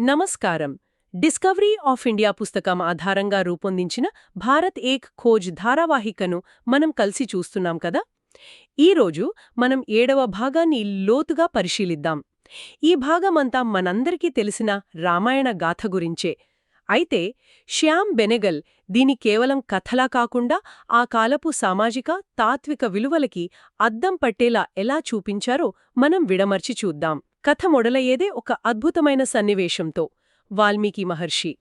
నమస్కారం. Discovery of India పుస్తకం ఆధారంగా రూపొందించిన భారత్ ఏక్ ఖోజ్ ధారావాహికను మనం కలిసి చూస్తున్నాం కదా. ఈరోజు మనం 7వ భాగాన్ని లోతుగా పరిశీలిద్దాం. ఈ భాగమంతా మనందరికీ తెలిసిన రామాయణ గాథ గురించే. అయితే శ్యామ్ బెనెగల్ దీని కేవలం కథలా కాకుండా ఆ కాలపు సామాజిక తాత్విక విలువలకి అద్దం పట్టేలా ఎలా చూపించారో మనం విడమర్చి చూద్దాం. కథ మొదలయ్యేదే ఒక అద్భుతమైన సన్నివేశంతో. వాల్మీకి మహర్షి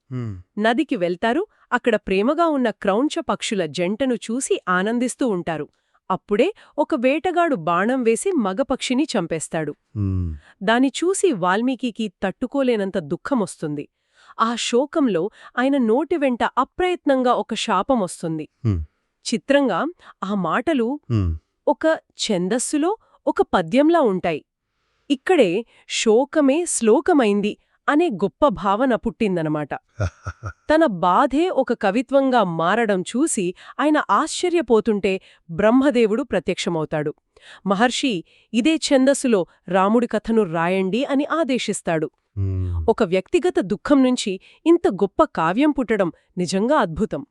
నదికి వెళ్తారు. అక్కడ ప్రేమగా ఉన్న క్రౌంచ పక్షుల జంటను చూసి ఆనందిస్తూ ఉంటారు. అప్పుడే ఒక వేటగాడు బాణం వేసి మగపక్షిని చంపేస్తాడు. దాని చూసి వాల్మీకి తట్టుకోలేనంత దుఃఖమొస్తుంది. ఆ శోకంలో ఆయన నోటి వెంట అప్రయత్నంగా ఒక శాపమొస్తుంది. చిత్రంగా ఆ మాటలు ఒక ఛందస్సులో ఒక పద్యంలా ఉంటాయి. ఇక్కడే శోకమే శ్లోకమైంది అనే గొప్ప భావన పుట్టిందనమాట. తన బాధే ఒక కవిత్వంగా మారడం చూసి ఆయన ఆశ్చర్యపోతుంటే బ్రహ్మదేవుడు ప్రత్యక్షమవుతాడు. మహర్షి ఇదే ఛందస్సులో రాముడి కథను రాయండి అని ఆదేశిస్తాడు. ఒక వ్యక్తిగత దుఃఖం నుంచి ఇంత గొప్ప కావ్యం పుట్టడం నిజంగా అద్భుతం.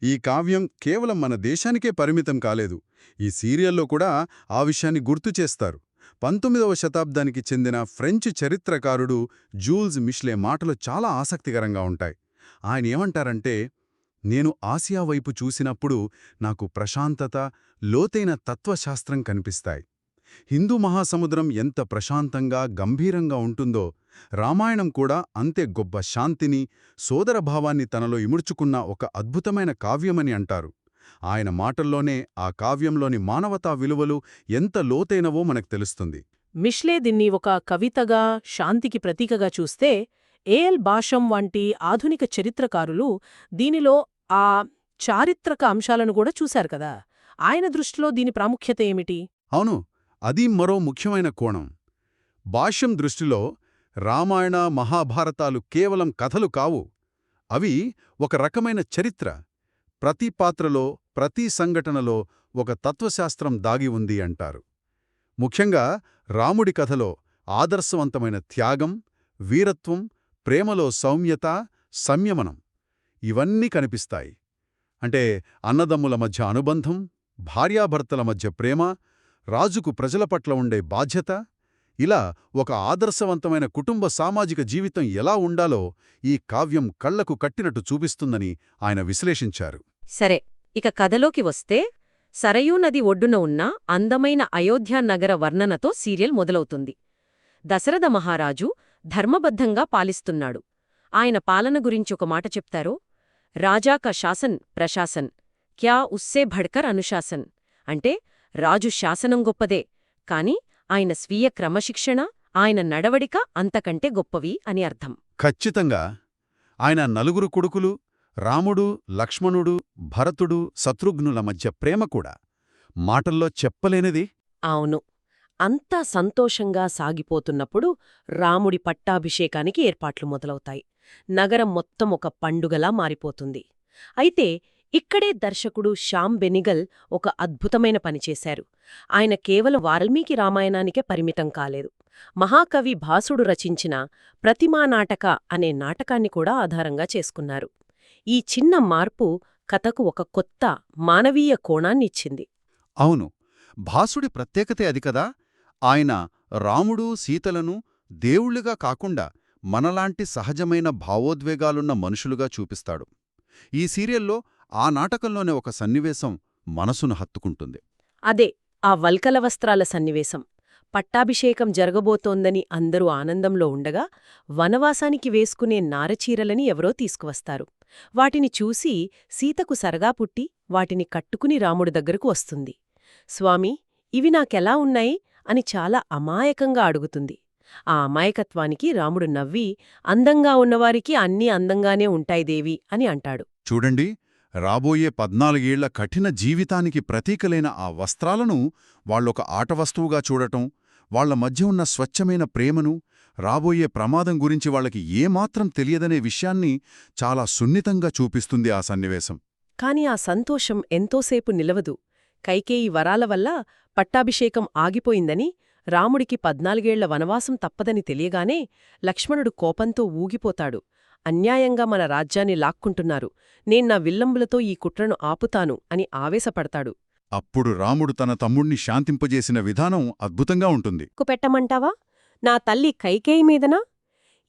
ఈ కావ్యం కేవలం మన దేశానికే పరిమితం కాలేదు. ఈ సీరియల్లో కూడా ఆ విషయాన్ని గుర్తు చేస్తారు. 19వ శతాబ్దానికి చెందిన ఫ్రెంచ్ చరిత్రకారుడు జూల్స్ మిష్లే మాటలు చాలా ఆసక్తికరంగా ఉంటాయి. ఆయన ఏమంటారంటే, నేను ఆసియా వైపు చూసినప్పుడు నాకు ప్రశాంతత, లోతైన తత్వశాస్త్రం కనిపిస్తాయి. హిందూ మహాసముద్రం ఎంత ప్రశాంతంగా గంభీరంగా ఉంటుందో, రామాయణం కూడా అంతే గొప్ప శాంతిని, సోదరభావాన్ని తనలో ఇముడ్చుకున్న ఒక అద్భుతమైన కావ్యమని అంటారు. ఆయన మాటల్లోనే ఆ కావ్యంలోని మానవతా విలువలు ఎంత లోతైనవో మనకు తెలుస్తుంది. మిష్లే దీన్ని ఒక కవితగా, శాంతికి ప్రతీకగా చూస్తే, ఏఎల్ బాషం వంటి ఆధునిక చరిత్రకారులు దీనిలో ఆ చారిత్రక అంశాలను కూడా చూశారు కదా. ఆయన దృష్టిలో దీని ప్రాముఖ్యత ఏమిటి? అవును, అది మరో ముఖ్యమైన కోణం. భాష్యం దృష్టిలో రామాయణ మహాభారతాలు కేవలం కథలు కావు. అవి ఒక రకమైన చరిత్ర. ప్రతి పాత్రలో, ప్రతి సంఘటనలో ఒక తత్వశాస్త్రం దాగి ఉంది అంటారు. ముఖ్యంగా రాముడి కథలో ఆదర్శవంతమైన త్యాగం, వీరత్వం, ప్రేమలో సౌమ్యత, సంయమనం ఇవన్నీ కనిపిస్తాయి. అంటే అన్నదమ్ముల మధ్య అనుబంధం, భార్యాభర్తల మధ్య ప్రేమ, రాజుకు ప్రజల పట్ల ఉండే బాధ్యత, ఇలా ఒక ఆదర్శవంతమైన కుటుంబ సామాజిక జీవితం ఎలా ఉండాలో ఈ కావ్యం కళ్లకు కట్టినట్టు చూపిస్తుందని ఆయన విశ్లేషించారు. సరే, ఇక కథలోకి వస్తే, సరయూ నది ఒడ్డున ఉన్న అందమైన అయోధ్య నగర వర్ణనతో సీరియల్ మొదలవుతుంది. దశరథ మహారాజు ధర్మబద్ధంగా పాలిస్తున్నాడు. ఆయన పాలన గురించి ఒక మాట చెప్తారు. రాజా కా శాసన్ ప్రశాసన్, క్యా ఉస్సే భడ్కర్ అనుశాసన్. అంటే రాజు శాసనం గొప్పదే, కాని ఆయన స్వీయ క్రమశిక్షణ, ఆయన నడవడిక అంతకంటే గొప్పవి అని అర్థం. ఖచ్చితంగా. ఆయన నలుగురు కొడుకులు, రాముడు, లక్ష్మణుడు, భరతుడు, శత్రుఘ్నుల మధ్య ప్రేమ కూడా మాటల్లో చెప్పలేనిది. అవును. అంతా సంతోషంగా సాగిపోతున్నప్పుడు రాముడి పట్టాభిషేకానికి ఏర్పాట్లు మొదలవుతాయి. నగరం మొత్తం ఒక పండుగలా మారిపోతుంది. అయితే ఇక్కడే దర్శకుడు శ్యామ్ బెనిగల్ ఒక అద్భుతమైన పనిచేశారు. ఆయన కేవలం వాల్మీకి రామాయణానికే పరిమితం కాలేదు. మహాకవి భాసుడు రచించిన ప్రతిమానాటక అనే నాటకాన్ని కూడా ఆధారంగా చేసుకున్నారు. ఈ చిన్న మార్పు కథకు ఒక కొత్త మానవీయ కోణాన్నిచ్చింది. అవును, భాసుడి ప్రత్యేకతే అది కదా. ఆయన రాముడు, సీతలను దేవుళ్లుగా కాకుండా మనలాంటి సహజమైన భావోద్వేగాలున్న మనుషులుగా చూపిస్తాడు. ఈ సీరియల్లో ఆ నాటకంలోనే ఒక సన్నివేశం మనసును హత్తుకుంటుంది. అదే ఆ వల్కల వస్త్రాల సన్నివేశం. పట్టాభిషేకం జరగబోతోందని అందరూ ఆనందంలో ఉండగా వనవాసానికి వేసుకునే నారచీరలని ఎవరో తీసుకువస్తారు. వాటిని చూసి సీతకు సరగా పుట్టి వాటిని కట్టుకుని రాముడి దగ్గరకు వస్తుంది. స్వామీ, ఇవి నాకెలా ఉన్నాయి అని చాలా అమాయకంగా అడుగుతుంది. ఆ అమాయకత్వానికి రాముడు నవ్వి, అందంగా ఉన్నవారికి అన్నీ అందంగానే ఉంటాయి దేవి అని అంటాడు. చూడండి, రాబోయే 14 ఏళ్ల కఠిన జీవితానికి ప్రతీకలైన ఆ వస్త్రాలను వాళ్ళొక ఆటవస్తువుగా చూడటం, వాళ్ల మధ్య ఉన్న స్వచ్ఛమైన ప్రేమను, రాబోయే ప్రమాదం గురించి వాళ్ళకి ఏమాత్రం తెలియదనే విషయాన్ని చాలా సున్నితంగా చూపిస్తుంది ఆ సన్నివేశం. కాని ఆ సంతోషం ఎంతోసేపు నిలవదు. కైకేయి వరాల వల్ల పట్టాభిషేకం ఆగిపోయిందని రాముడికి 14 వనవాసం తప్పదని తెలియగానే లక్ష్మణుడు కోపంతో ఊగిపోతాడు. అన్యాయంగా మన రాజ్యాన్ని లాక్కుంటున్నారు, నేన్నా విల్లంబులతో ఈ కుట్రను ఆపుతాను అని ఆవేశపడతాడు. అప్పుడు రాముడు తన తమ్ముణ్ణి శాంతింపజేసిన విధానం అద్భుతంగా ఉంటుంది. పెట్టమంటావా? నా తల్లి కైకేయి మీదనా?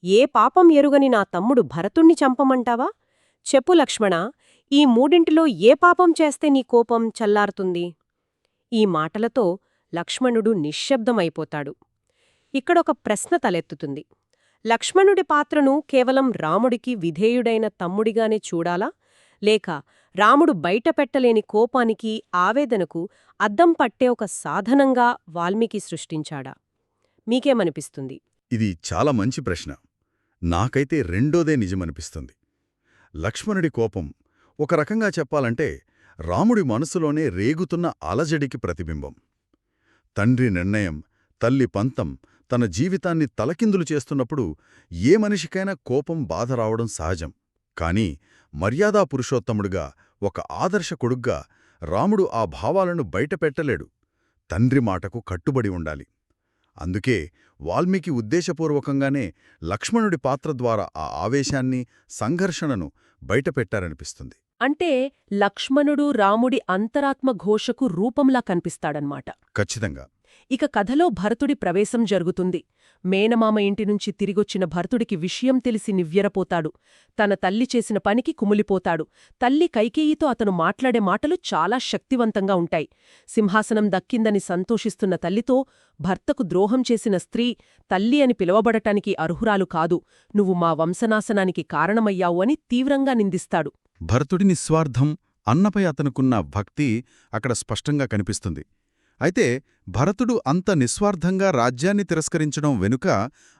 ఏ పాపం ఎరుగని నా తమ్ముడు భరతుణ్ణి చంపమంటావా? చెప్పు లక్ష్మణా, ఈ మూడింటిలో ఏ పాపం చేస్తే నీ కోపం చల్లారుతుంది? ఈ మాటలతో లక్ష్మణుడు నిశ్శబ్దమైపోతాడు. ఇక్కడొక ప్రశ్న తలెత్తుతుంది. లక్ష్మణుడి పాత్రను కేవలం రాముడికి విధేయుడైన తమ్ముడిగానే చూడాలా, లేక రాముడు బయటపెట్టలేని కోపానికి, ఆవేదనకు అద్దం పట్టే ఒక సాధనంగా వాల్మీకి సృష్టించాడా? మీకేమనిపిస్తుంది? ఇది చాలా మంచి ప్రశ్న. నాకైతే రెండోదే నిజమనిపిస్తుంది. లక్ష్మణుడి కోపం ఒక రకంగా చెప్పాలంటే రాముడి మనసులోనే రేగుతున్న అలజడికి ప్రతిబింబం. తండ్రి నిర్ణయం, తల్లి పంతం తన జీవితాన్ని తలకిందులు చేస్తున్నప్పుడు ఏ మనిషికైనా కోపం, బాధ రావడం సహజం. కాని మర్యాదా పురుషోత్తముడుగా, ఒక ఆదర్శ కొడుగ్గా రాముడు ఆ భావాలను బయటపెట్టలేడు. తండ్రి మాటకు కట్టుబడి ఉండాలి. అందుకే వాల్మీకి ఉద్దేశపూర్వకంగానే లక్ష్మణుడి పాత్ర ద్వారా ఆ ఆవేశాన్ని, సంఘర్షణను బయటపెట్టారనిపిస్తుంది. అంటే లక్ష్మణుడు రాముడి అంతరాత్మ ఘోషకు రూపంలా కనిపిస్తాడన్మాట. ఖచ్చితంగా. ఇక కథలో భరతుడి ప్రవేశం జరుగుతుంది. మేనమామ ఇంటినుంచి తిరిగొచ్చిన భరతుడికి విషయం తెలిసి నివ్వెరపోతాడు. తన తల్లి చేసిన పనికి కుమిలిపోతాడు. తల్లి కైకేయితో అతను మాట్లాడే మాటలు చాలా శక్తివంతంగా ఉంటాయి. సింహాసనం దక్కిందని సంతోషిస్తున్న తల్లితో, భర్తకు ద్రోహం చేసిన స్త్రీ తల్లి అని పిలవబడటానికి అర్హురాలు కాదు, నువ్వు మా వంశనాశనానికి కారణమయ్యావు అని తీవ్రంగా నిందిస్తాడు. భరతుడి నిస్వార్థం, అన్నపై అతనుకున్న భక్తి అక్కడ స్పష్టంగా కనిపిస్తుంది. అయితే భరతుడు అంత నిస్వార్థంగా రాజ్యాన్ని తిరస్కరించడం వెనుక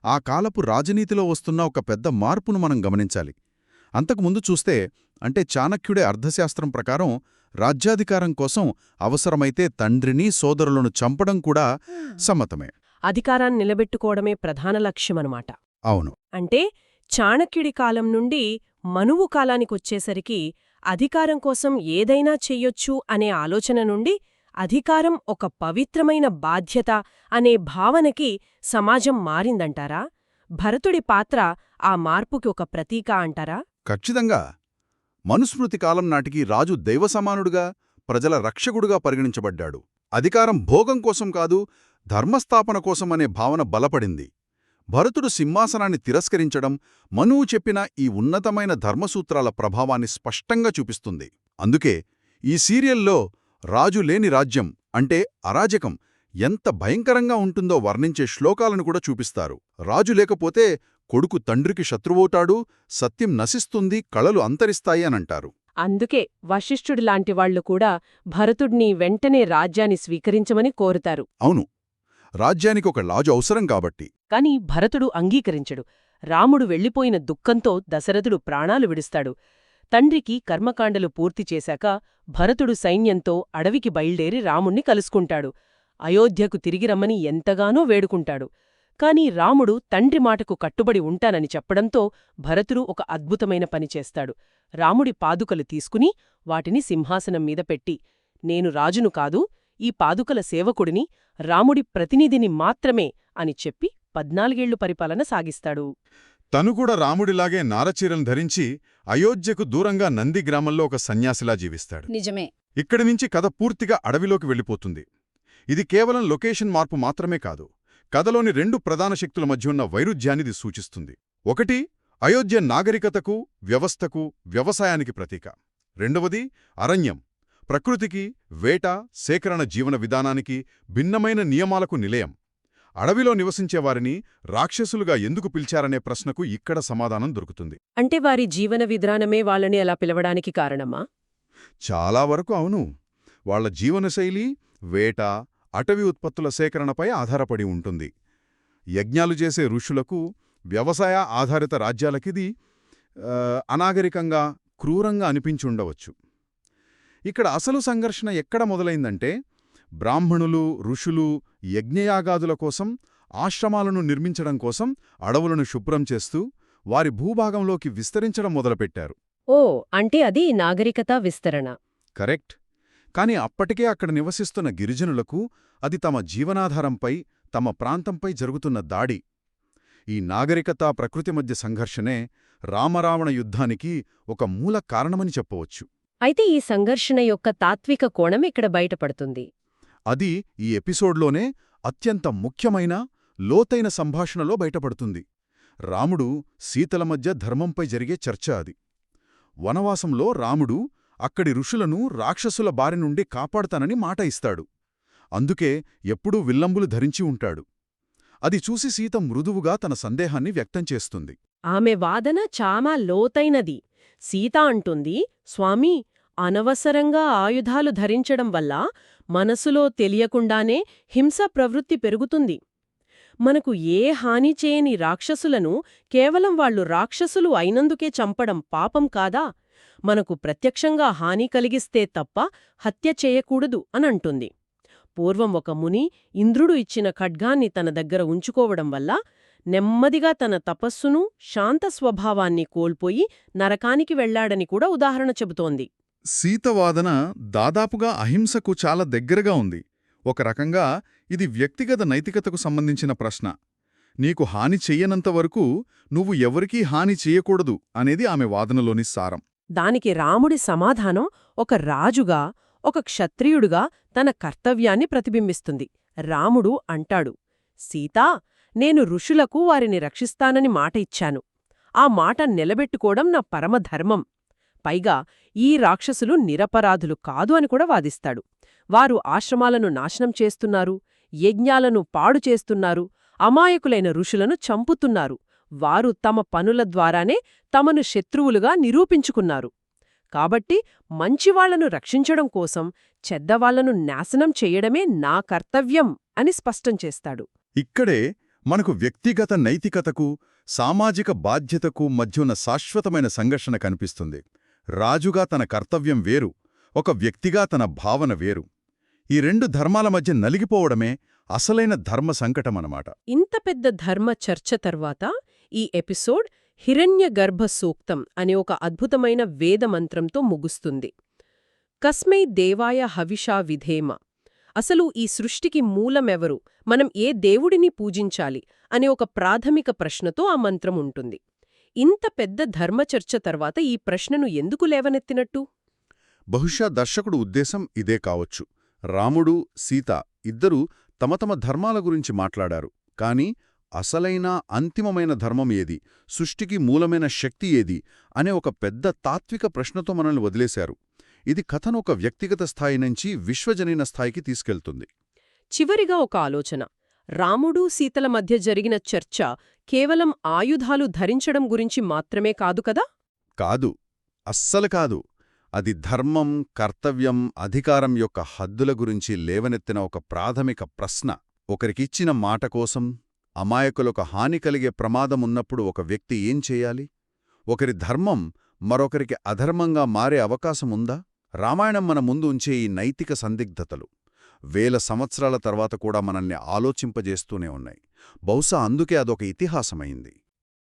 ఆ కాలపు రాజనీతిలో వస్తున్న ఒక పెద్ద మార్పును మనం గమనించాలి. అంతకుముందు చూస్తే, అంటే చాణక్యుడే అర్థశాస్త్రం ప్రకారం రాజ్యాధికారం కోసం అవసరమైతే తండ్రిని, సోదరులను చంపడం కూడా సమ్మతమే. అధికారాన్ని నిలబెట్టుకోవడమే ప్రధాన లక్ష్యమనమాట. అవును. అంటే చాణక్యుడి కాలం నుండి మనువు కాలానికొచ్చేసరికి అధికారం కోసం ఏదైనా చెయ్యొచ్చు అనే ఆలోచన నుండి అధికారం ఒక పవిత్రమైన బాధ్యత అనే భావనకి సమాజం మారిందంటారా? భరతుడి పాత్ర ఆ మార్పుకి ఒక ప్రతీక అంటారా? ఖచ్చితంగా. మనుస్మృతి కాలం నాటికి రాజు దైవసమానుడుగా, ప్రజల రక్షకుడుగా పరిగణించబడ్డాడు. అధికారం భోగం కోసం కాదు, ధర్మస్థాపన కోసం అనే భావన బలపడింది. భరతుడు సింహాసనాన్ని తిరస్కరించడం మనువు చెప్పిన ఈ ఉన్నతమైన ధర్మసూత్రాల ప్రభావాన్ని స్పష్టంగా చూపిస్తుంది. అందుకే ఈ సీరియల్లో రాజు లేని రాజ్యం అంటే అరాజకం ఎంత భయంకరంగా ఉంటుందో వర్ణించే శ్లోకాలను కూడా చూపిస్తారు. రాజు లేకపోతే కొడుకు తండ్రికి శత్రువవుతాడు, సత్యం నశిస్తుంది, కళలు అంతరిస్తాయి అనంటారు. అందుకే వశిష్ఠుడిలాంటి వాళ్లు కూడా భరతుడిని వెంటనే రాజ్యాన్ని స్వీకరించమని కోరుతారు. అవును, రాజ్యానికి ఒక రాజు అవసరం కాబట్టి. కాని భరతుడు అంగీకరించడు. రాముడు వెళ్లిపోయిన దుఃఖంతో దశరథుడు ప్రాణాలు విడుస్తాడు. తండ్రికి కర్మకాండలు పూర్తి చేశాక భరతుడు సైన్యంతో అడవికి బయల్దేరి రాముణ్ణి కలుసుకుంటాడు. అయోధ్యకు తిరిగి రమ్మని ఎంతగానో వేడుకుంటాడు. కాని రాముడు తండ్రి మాటకు కట్టుబడి ఉంటానని చెప్పడంతో భరతుడు ఒక అద్భుతమైన పని చేస్తాడు. రాముడి పాదుకలు తీసుకుని వాటిని సింహాసనం మీద పెట్టి, నేను రాజును కాదు, ఈ పాదుకల సేవకుడిని, రాముడి ప్రతినిధిని మాత్రమే అని చెప్పి 14 పరిపాలన సాగిస్తాడు. తను కూడా రాముడిలాగే నారచీరను ధరించి అయోధ్యకు దూరంగా నంది గ్రామంలో ఒక సన్యాసిలా జీవిస్తాడు. నిజమే. ఇక్కడి నుంచి కథ పూర్తిగా అడవిలోకి వెళ్ళిపోతుంది. ఇది కేవలం లొకేషన్ మార్పు మాత్రమే కాదు, కథలోని 2 ప్రధాన శక్తుల మధ్య ఉన్న వైరుధ్యానిది సూచిస్తుంది. ఒకటి, అయోధ్య నాగరికతకు, వ్యవస్థకు, వ్యవసాయానికి ప్రతీక. రెండవది, అరణ్యం, ప్రకృతికి, వేట, సేకరణ జీవన విధానానికి భిన్నమైన నియమాలకు నిలయం. అడవిలో నివసించేవారిని రాక్షసులుగా ఎందుకు పిలిచారనే ప్రశ్నకు ఇక్కడ సమాధానం దొరుకుతుంది. అంటే వారి జీవన విధానమే వాళ్ళని అలా పిలవడానికి కారణమా? చాలా వరకు అవును. వాళ్ల జీవనశైలి వేట, అటవీ ఉత్పత్తుల సేకరణపై ఆధారపడి ఉంటుంది. యజ్ఞాలు చేసే ఋషులకు, వ్యవసాయ ఆధారిత రాజ్యాలకిది అనాగరికంగా, క్రూరంగా అనిపించుండవచ్చు. ఇక్కడ అసలు సంఘర్షణ ఎక్కడ మొదలైందంటే, బ్రాహ్మణులు, ఋషులు యజ్ఞయాగాదుల కోసం, ఆశ్రమాలను నిర్మించడం కోసం అడవులను శుభ్రం చేస్తూ వారి భూభాగంలోకి విస్తరించడం మొదలుపెట్టారు. ఓ, అంటే అది నాగరికతా విస్తరణ. కరెక్ట్. కాని అప్పటికే అక్కడ నివసిస్తున్న గిరిజనులకు అది తమ జీవనాధారంపై, తమ ప్రాంతంపై జరుగుతున్న దాడి. ఈ నాగరికత ప్రకృతి మధ్య సంఘర్షణే రామరావణ యుద్ధానికి ఒక మూల కారణమని చెప్పవచ్చు. అయితే ఈ సంఘర్షణ యొక్క తాత్విక కోణం ఇక్కడ బయటపడుతుంది. అది ఈ ఎపిసోడ్లోనే అత్యంత ముఖ్యమైన, లోతైన సంభాషణలో బయటపడుతుంది. రాముడు, సీతల మధ్య ధర్మంపై జరిగే చర్చ అది. వనవాసంలో రాముడు అక్కడి ఋషులను రాక్షసుల బారి నుండి కాపాడుతానని మాట ఇస్తాడు. అందుకే ఎప్పుడూ విల్లంబులు ధరించి ఉంటాడు. అది చూసి సీత మృదువుగా తన సందేహాన్ని వ్యక్తం చేస్తుంది. ఆమె వాదన చాలా లోతైనది. సీత అంటుంది, స్వామీ, అనవసరంగా ఆయుధాలు ధరించడం వల్ల మనసులో తెలియకుండానే హింస ప్రవృత్తి పెరుగుతుంది. మనకు ఏ హాని చేయని రాక్షసులను కేవలం వాళ్లు రాక్షసులు అయినందుకే చంపడం పాపం కాదా? మనకు ప్రత్యక్షంగా హాని కలిగిస్తే తప్ప హత్య చేయకూడదు అనంటుంది. పూర్వం ఒక ముని ఇంద్రుడు ఇచ్చిన ఖడ్గాన్ని తన దగ్గర ఉంచుకోవడం వల్ల నెమ్మదిగా తన తపస్సును, శాంత స్వభావాన్ని కోల్పోయి నరకానికి వెళ్లాడని కూడా ఉదాహరణ చెబుతోంది. సీతవాదన దాదాపుగా అహింసకు చాలా దగ్గరగా ఉంది. ఒక రకంగా ఇది వ్యక్తిగత నైతికతకు సంబంధించిన ప్రశ్న. నీకు హాని చెయ్యనంతవరకు నువ్వు ఎవరికీ హాని చెయ్యకూడదు అనేది ఆమె వాదనలోని సారం. దానికి రాముడి సమాధానం ఒక రాజుగా, ఒక క్షత్రియుడుగా తన కర్తవ్యాన్ని ప్రతిబింబిస్తుంది. రాముడు అంటాడు, సీతా, నేను ఋషులకు వారిని రక్షిస్తానని మాట ఇచ్చాను. ఆ మాట నిలబెట్టుకోవడం నా పరమధర్మం. పైగా ఈ రాక్షసులు నిరపరాధులు కాదు అని కూడా వాదిస్తాడు. వారు ఆశ్రమాలను నాశనం చేస్తున్నారు, యజ్ఞాలను పాడు చేస్తున్నారు, అమాయకులైన ఋషులను చంపుతున్నారు. వారు తమ పనుల ద్వారానే తమను శత్రువులుగా నిరూపించుకున్నారు. కాబట్టి మంచివాళ్లను రక్షించడం కోసం చెడ్డవాళ్లను నాశనం చెయ్యడమే నా కర్తవ్యం అని స్పష్టం చేస్తాడు. ఇక్కడే మనకు వ్యక్తిగత నైతికతకు, సామాజిక బాధ్యతకు మధ్యున్న శాశ్వతమైన సంఘర్షణ కనిపిస్తుంది. రాజుగా తన కర్తవ్యం వేరు, ఒక వ్యక్తిగా తన భావన వేరు. ఈ రెండు ధర్మాల మధ్య నలిగిపోవడమే అసలైన ధర్మ సంకటమన్నమాట. ఇంత పెద్ద ధర్మ చర్చ తర్వాత ఈ ఎపిసోడ్ హిరణ్యగర్భ సూక్తం అనే ఒక అద్భుతమైన వేదమంత్రంతో ముగుస్తుంది. కస్మై దేవాయ హవిషా విధేమ. అసలు ఈ సృష్టికి మూలమెవరు, మనం ఏ దేవుడిని పూజించాలి అనే ఒక ప్రాథమిక ప్రశ్నతో ఆ మంత్రం ఉంటుంది. ఇంత పెద్ద ధర్మచర్చ తర్వాత ఈ ప్రశ్నను ఎందుకు లేవనెత్తినట్టు? బహుశా దర్శకుడు ఉద్దేశం ఇదే కావచ్చు. రాముడు, సీత ఇద్దరూ తమ తమ ధర్మాల గురించి మాట్లాడారు. కాని అసలైన అంతిమమైన ధర్మం ఏది, సృష్టికి మూలమైన శక్తి ఏది అనే ఒక పెద్ద తాత్విక ప్రశ్నతో మనల్ని వదిలేశారు. ఇది కథను ఒక వ్యక్తిగత స్థాయి నుంచి విశ్వజనీన స్థాయికి తీసుకెళ్తుంది. చివరిగా ఒక ఆలోచన. రాముడు, సీతల మధ్య జరిగిన చర్చ కేవలం ఆయుధాలు ధరించడం గురించి మాత్రమే కాదు కదా? కాదు, అస్సలు కాదు. అది ధర్మం, కర్తవ్యం, అధికారం యొక్క హద్దుల గురించి లేవనెత్తిన ఒక ప్రాథమిక ప్రశ్న. ఒకరికిచ్చిన మాట కోసం అమాయకులకు హాని కలిగే ప్రమాదమున్నప్పుడు ఒక వ్యక్తి ఏం చేయాలి? ఒకరి ధర్మం మరొకరికి అధర్మంగా మారే అవకాశముందా? రామాయణం మన ముందు ఉంచే ఈ నైతిక సందిగ్ధతలు వేల సంవత్సరాల తర్వాత కూడా మనల్ని ఆలోచింపజేస్తూనే ఉన్నాయి. బహుశా అందుకే అదొక ఇతిహాసమైంది.